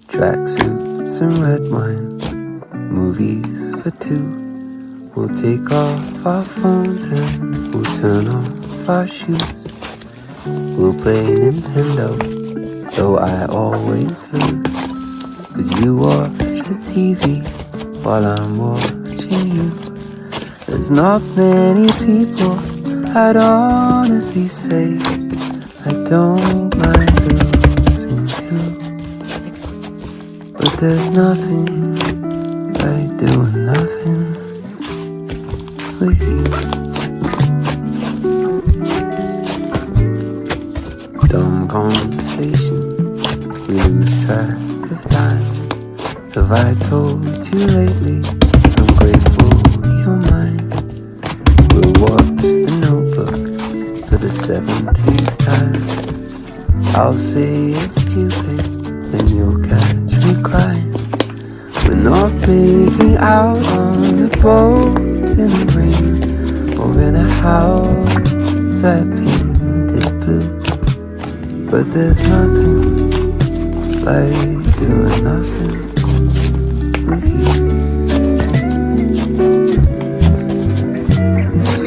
tracksuits and red wine, movies for two. We'll take off our phones and we'll turn off our shoes. We'll play Nintendo, though I always lose. 'Cause you watch the TV while I'm watching you. There's not many people I'd honestly say I don't mind losing to. But there's nothing like doing nothing with you. Dumb conversation, we lose track of time. Have I told you lately I'm grateful you're mine? We'll watch The Notebook for the 17th time. I'll say it's stupid, then you'll catch me crying. We're not making out on a boat in the rain, or in a house I painted blue. But there's nothing like doing nothing with you.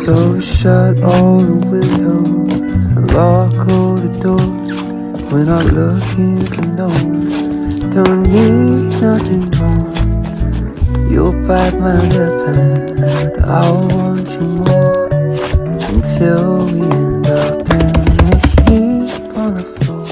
So shut all the windows and lock all the doors. We're not looking for no one, don't need nothing more. You'll bite my lip and I'll want you more, until we end up in a heap on the floor.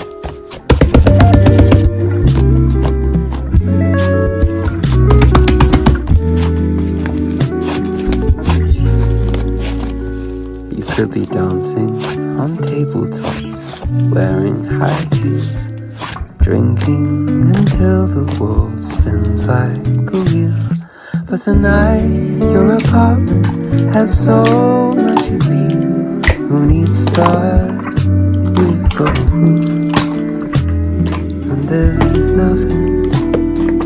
You could be dancing on tabletops, wearing high heels, drinking until the world spins like a wheel. But tonight your apartment has so much appeal. Who needs stars? We've got a roof. And there's nothing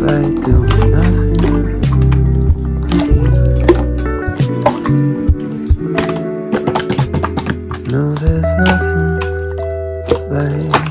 like doing nothing with you. No, there's nothing like